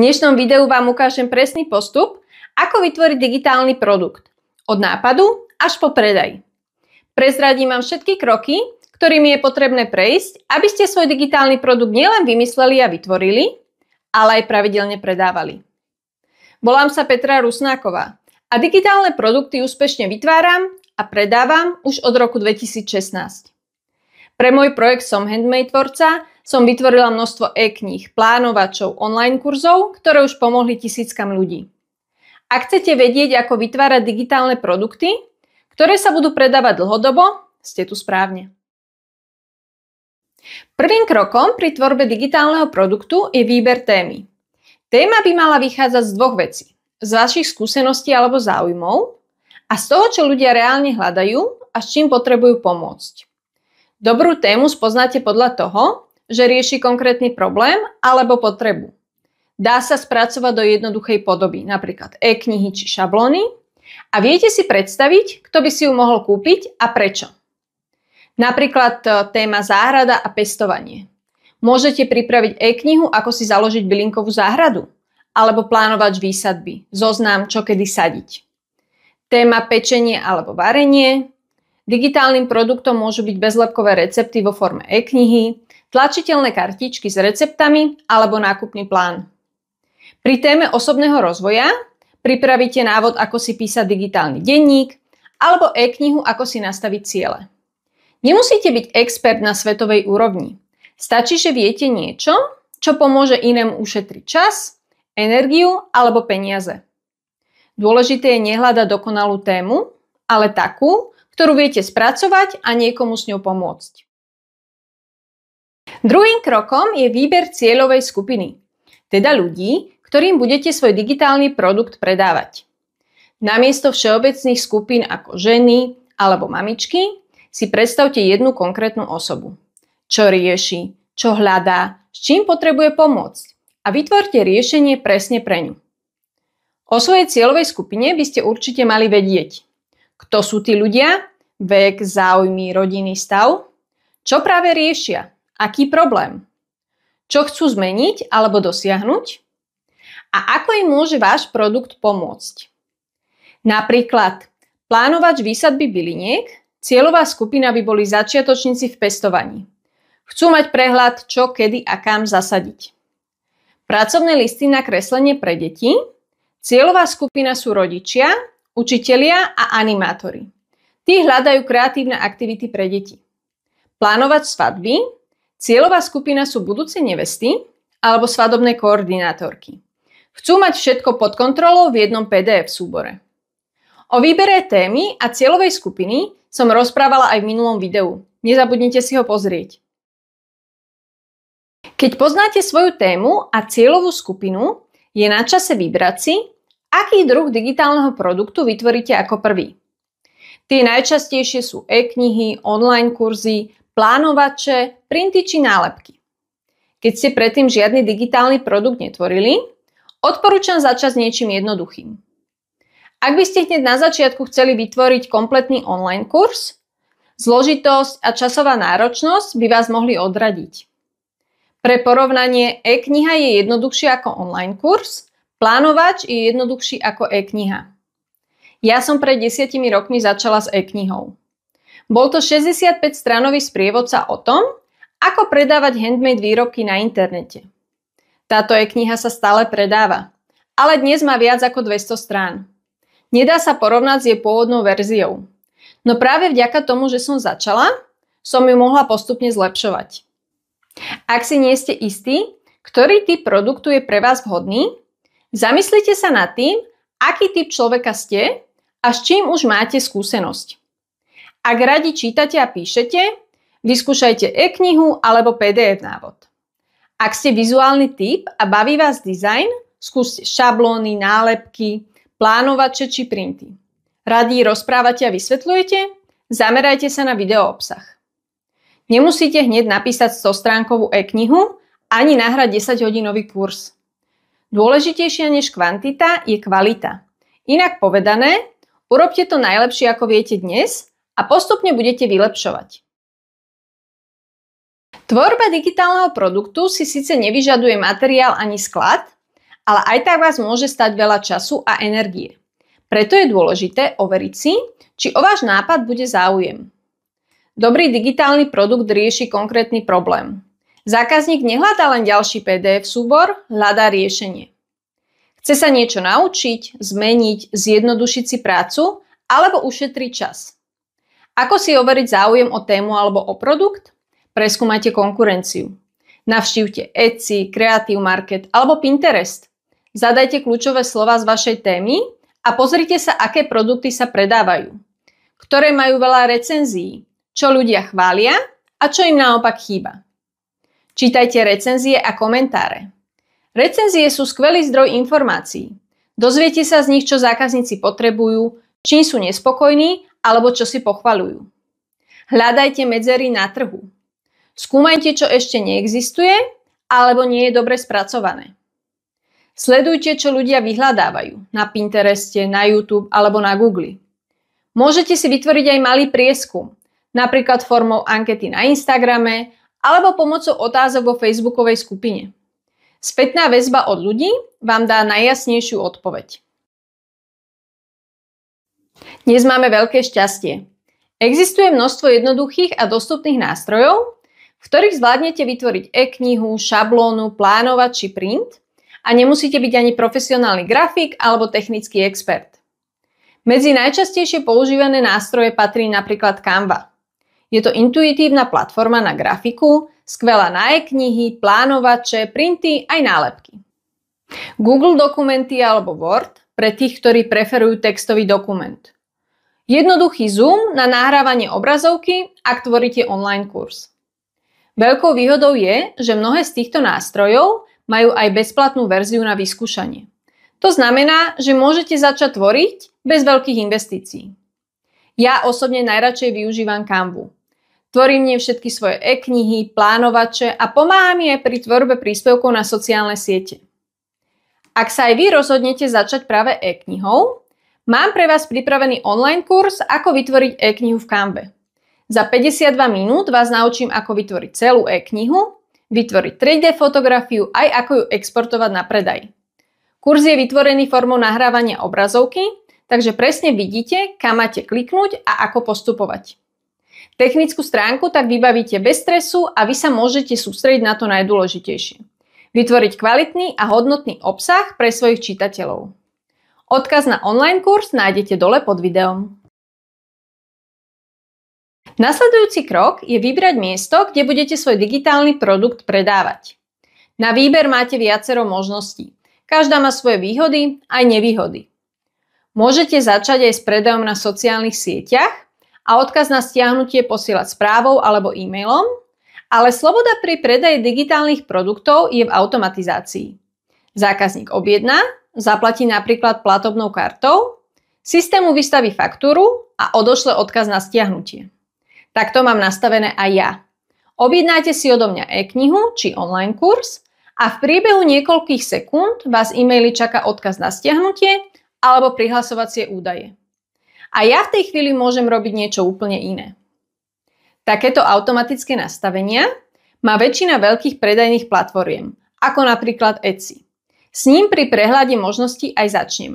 dnešnom videu vám ukážem presný postup, ako vytvoriť digitálny produkt. Od nápadu až po predaj. Prezradím vám všetky kroky, ktorými je potrebné prejsť, aby ste svoj digitálny produkt nielen vymysleli a vytvorili, ale aj pravidelne predávali. Volám sa Petra Rusnáková a digitálne produkty úspešne vytváram a predávam už od roku 2016. Pre môj projekt Som handmade tvorca som vytvorila množstvo e-kníh, plánovačov, online kurzov, ktoré už pomohli tisíckam ľudí. Ak chcete vedieť, ako vytvárať digitálne produkty, ktoré sa budú predávať dlhodobo, ste tu správne. Prvým krokom pri tvorbe digitálneho produktu je výber témy. Téma by mala vychádzať z dvoch vecí. Z vašich skúseností alebo záujmov a z toho, čo ľudia reálne hľadajú a s čím potrebujú pomôcť. Dobrú tému spoznáte podľa toho, že rieši konkrétny problém alebo potrebu. Dá sa spracovať do jednoduchej podoby, napríklad e-knihy či šablóny, a viete si predstaviť, kto by si ju mohol kúpiť a prečo. Napríklad téma záhrada a pestovanie. Môžete pripraviť e-knihu, ako si založiť bylinkovú záhradu, alebo plánovač výsadby, zoznam, čo kedy sadiť. Téma pečenie alebo varenie. Digitálnym produktom môžu byť bezlepkové recepty vo forme e-knihy, tlačiteľné kartičky s receptami alebo nákupný plán. Pri téme osobného rozvoja pripravíte návod, ako si písať digitálny denník alebo e-knihu, ako si nastaviť ciele. Nemusíte byť expert na svetovej úrovni. Stačí, že viete niečo, čo pomôže inému ušetriť čas, energiu alebo peniaze. Dôležité je nehľadať dokonalú tému, ale takú, ktorú viete spracovať a niekomu s ňou pomôcť. Druhým krokom je výber cieľovej skupiny, teda ľudí, ktorým budete svoj digitálny produkt predávať. Namiesto všeobecných skupín ako ženy alebo mamičky si predstavte jednu konkrétnu osobu. Čo rieši, čo hľadá, s čím potrebuje pomôcť a vytvorte riešenie presne pre ňu. O svojej cieľovej skupine by ste určite mali vedieť, kto sú tí ľudia, vek, záujmy, rodinný stav, čo práve riešia, aký problém, čo chcú zmeniť alebo dosiahnuť a ako im môže váš produkt pomôcť. Napríklad plánovač výsadby byliniek, cieľová skupina by boli začiatočníci v pestovaní. Chcú mať prehľad, čo, kedy a kam zasadiť. Pracovné listy na kreslenie pre deti, cieľová skupina sú rodičia, učitelia a animátori. Tí hľadajú kreatívne aktivity pre deti. Plánovač svadby, cieľová skupina sú budúce nevesty alebo svadobné koordinátorky. Chcú mať všetko pod kontrolou v jednom PDF súbore. O výbere témy a cieľovej skupiny som rozprávala aj v minulom videu. Nezabudnite si ho pozrieť. Keď poznáte svoju tému a cieľovú skupinu, je na čase vybrať si, aký druh digitálneho produktu vytvoríte ako prvý. Tie najčastejšie sú e-knihy, online kurzy, plánovače, printy či nálepky. Keď ste predtým žiadny digitálny produkt netvorili, odporúčam začať s niečím jednoduchým. Ak by ste hneď na začiatku chceli vytvoriť kompletný online kurz, zložitosť a časová náročnosť by vás mohli odradiť. Pre porovnanie, e-kniha je jednoduchšia ako online kurz, plánovač je jednoduchší ako e-kniha. Ja som pred 10 rokmi začala s e-knihou. Bol to 65-stranový sprievodca o tom, ako predávať handmade výrobky na internete. Táto e-kniha sa stále predáva, ale dnes má viac ako 200 strán. Nedá sa porovnať s jej pôvodnou verziou. No práve vďaka tomu, že som začala, som ju mohla postupne zlepšovať. Ak si nie ste istí, ktorý typ produktu je pre vás vhodný, zamyslite sa nad tým, aký typ človeka ste a s čím už máte skúsenosť. Ak radi čítate a píšete, vyskúšajte e-knihu alebo PDF návod. Ak ste vizuálny typ a baví vás dizajn, skúste šablóny, nálepky, plánovače či printy. Radi rozprávate a vysvetľujete? Zamerajte sa na video obsah. Nemusíte hneď napísať 100-stránkovú e-knihu ani nahrať 10-hodinový kurz. Dôležitejšia než kvantita je kvalita. Inak povedané, urobte to najlepšie, ako viete dnes a postupne budete vylepšovať. Tvorba digitálneho produktu si síce nevyžaduje materiál ani sklad, ale aj tak vás môže stať veľa času a energie. Preto je dôležité overiť si, či o váš nápad bude záujem. Dobrý digitálny produkt rieši konkrétny problém. Zákazník nehľadá len ďalší PDF súbor, hľadá riešenie. Chce sa niečo naučiť, zmeniť, zjednodušiť si prácu alebo ušetriť čas. Ako si overiť záujem o tému alebo o produkt? Preskúmajte konkurenciu. Navštívte Etsy, Creative Market alebo Pinterest. Zadajte kľúčové slová z vašej témy a pozrite sa, aké produkty sa predávajú, ktoré majú veľa recenzií, čo ľudia chvália a čo im naopak chýba. Čítajte recenzie a komentáre. Recenzie sú skvelý zdroj informácií. Dozviete sa z nich, čo zákazníci potrebujú, čím sú nespokojní alebo čo si pochvaľujú. Hľadajte medzery na trhu. Skúmajte, čo ešte neexistuje alebo nie je dobre spracované. Sledujte, čo ľudia vyhľadávajú na Pintereste, na YouTube alebo na Google. Môžete si vytvoriť aj malý prieskum, napríklad formou ankety na Instagrame alebo pomocou otázok vo facebookovej skupine. Spätná väzba od ľudí vám dá najjasnejšiu odpoveď. Dnes máme veľké šťastie. Existuje množstvo jednoduchých a dostupných nástrojov, v ktorých zvládnete vytvoriť e-knihu, šablónu, plánovať či print a nemusíte byť ani profesionálny grafik alebo technický expert. Medzi najčastejšie používané nástroje patrí napríklad Canva. Je to intuitívna platforma na grafiku, skvelá na e-knihy, plánovače, printy aj nálepky. Google dokumenty alebo Word pre tých, ktorí preferujú textový dokument. Jednoduchý Zoom na nahrávanie obrazovky, ak tvoríte online kurz. Veľkou výhodou je, že mnohé z týchto nástrojov majú aj bezplatnú verziu na vyskúšanie. To znamená, že môžete začať tvoriť bez veľkých investícií. Ja osobne najradšej využívam Canvu. Tvorím v nej všetky svoje e-knihy, plánovače a pomáha mi aj pri tvorbe príspevkov na sociálne siete. Ak sa aj vy rozhodnete začať práve e-knihou, mám pre vás pripravený online kurz, ako vytvoriť e-knihu v Canve. Za 52 minút vás naučím, ako vytvoriť celú e-knihu, vytvoriť 3D fotografiu aj ako ju exportovať na predaj. Kurz je vytvorený formou nahrávania obrazovky, takže presne vidíte, kam máte kliknúť a ako postupovať. Technickú stránku tak vybavíte bez stresu a vy sa môžete sústrediť na to najdôležitejšie. Vytvoriť kvalitný a hodnotný obsah pre svojich čitateľov. Odkaz na online kurz nájdete dole pod videom. Nasledujúci krok je vybrať miesto, kde budete svoj digitálny produkt predávať. Na výber máte viacero možností. Každá má svoje výhody aj nevýhody. Môžete začať aj s predajom na sociálnych sieťach a odkaz na stiahnutie posielať správou alebo e-mailom, ale sloboda pri predaji digitálnych produktov je v automatizácii. Zákazník objedná, zaplatí napríklad platobnou kartou, systému vystaví faktúru a odošle odkaz na stiahnutie. Takto mám nastavené aj ja. Objednáte si odo mňa e-knihu či online kurz a v priebehu niekoľkých sekúnd vás e-maili čaká odkaz na stiahnutie alebo prihlasovacie údaje. A ja v tej chvíli môžem robiť niečo úplne iné. Takéto automatické nastavenia má väčšina veľkých predajných platformiem, ako napríklad Etsy. S ním pri prehľade možností aj začnem.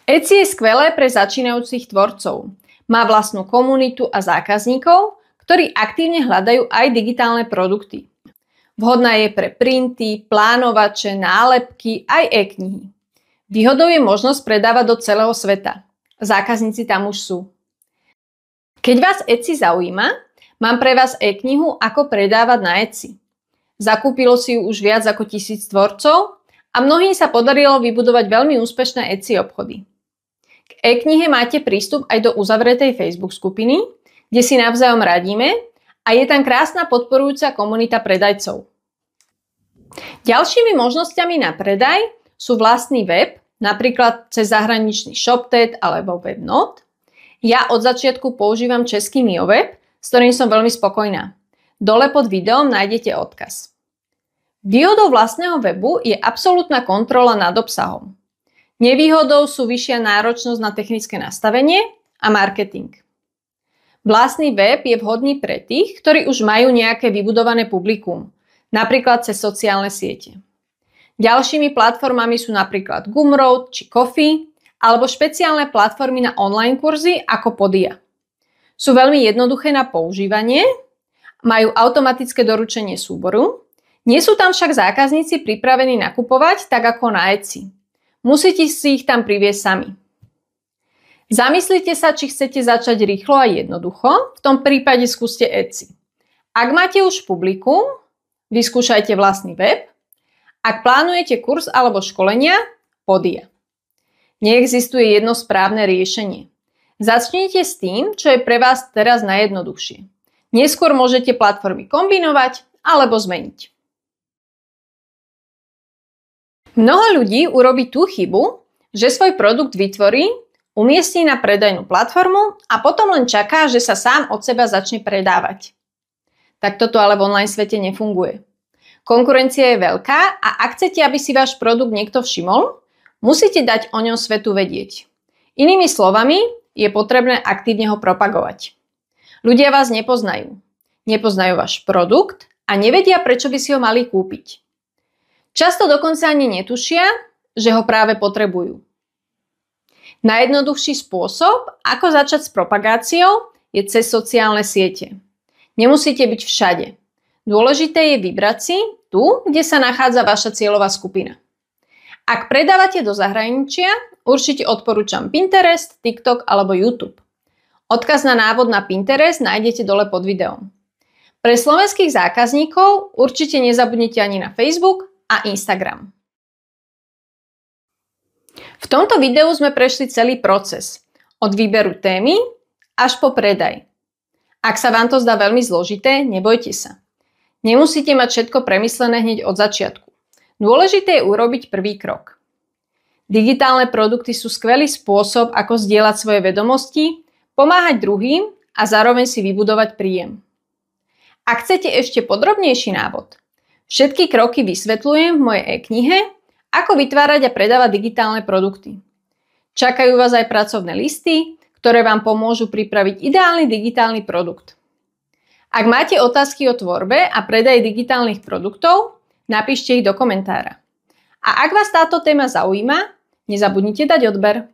Etsy je skvelé pre začínajúcich tvorcov. Má vlastnú komunitu a zákazníkov, ktorí aktívne hľadajú aj digitálne produkty. Vhodná je pre printy, plánovače, nálepky aj e-knihy. Výhodou je možnosť predávať do celého sveta. Zákazníci tam už sú. Keď vás Etsy zaujíma, mám pre vás e-knihu Ako predávať na Etsy. Zakúpilo si ju už viac ako 1000 tvorcov a mnohým sa podarilo vybudovať veľmi úspešné Etsy obchody. K e-knihe máte prístup aj do uzavretej Facebook skupiny, kde si navzájom radíme a je tam krásna podporujúca komunita predajcov. Ďalšími možnosťami na predaj sú vlastný web, napríklad cez zahraničný ShopTet alebo WebNote. Ja od začiatku používam český MioWeb, s ktorým som veľmi spokojná. Dole pod videom nájdete odkaz. Výhodou vlastného webu je absolútna kontrola nad obsahom. Nevýhodou sú vyššia náročnosť na technické nastavenie a marketing. Vlastný web je vhodný pre tých, ktorí už majú nejaké vybudované publikum, napríklad cez sociálne siete. Ďalšími platformami sú napríklad Gumroad či Ko-fi alebo špeciálne platformy na online kurzy ako Podia. Sú veľmi jednoduché na používanie, majú automatické doručenie súboru, nie sú tam však zákazníci pripravení nakupovať tak ako na Etsy. Musíte si ich tam priviesť sami. Zamyslite sa, či chcete začať rýchlo a jednoducho, v tom prípade skúste Etsy. Ak máte už publikum, vyskúšajte vlastný web. Ak plánujete kurz alebo školenia, Podia. Neexistuje jedno správne riešenie. Začnite s tým, čo je pre vás teraz najjednoduchšie. Neskôr môžete platformy kombinovať alebo zmeniť. Mnoho ľudí urobí tú chybu, že svoj produkt vytvorí, umiestni na predajnú platformu a potom len čaká, že sa sám od seba začne predávať. Tak toto ale v online svete nefunguje. Konkurencia je veľká a ak chcete, aby si váš produkt niekto všimol, musíte dať o ňom svetu vedieť. Inými slovami, je potrebné aktívne ho propagovať. Ľudia vás nepoznajú. Nepoznajú váš produkt a nevedia, prečo by si ho mali kúpiť. Často dokonca ani netušia, že ho práve potrebujú. Najjednoduchší spôsob, ako začať s propagáciou, je cez sociálne siete. Nemusíte byť všade. Dôležité je vybrať si tu, kde sa nachádza vaša cieľová skupina. Ak predávate do zahraničia, určite odporúčam Pinterest, TikTok alebo YouTube. Odkaz na návod na Pinterest nájdete dole pod videom. Pre slovenských zákazníkov určite nezabudnite ani na Facebook a Instagram. V tomto videu sme prešli celý proces. Od výberu témy až po predaj. Ak sa vám to zdá veľmi zložité, nebojte sa. Nemusíte mať všetko premyslené hneď od začiatku. Dôležité je urobiť prvý krok. Digitálne produkty sú skvelý spôsob, ako zdieľať svoje vedomosti, pomáhať druhým a zároveň si vybudovať príjem. Ak chcete ešte podrobnejší návod, všetky kroky vysvetľujem v mojej e-knihe Ako vytvárať a predávať digitálne produkty. Čakajú vás aj pracovné listy, ktoré vám pomôžu pripraviť ideálny digitálny produkt. Ak máte otázky o tvorbe a predaji digitálnych produktov, napíšte ich do komentára. A ak vás táto téma zaujíma, nezabudnite dať odber.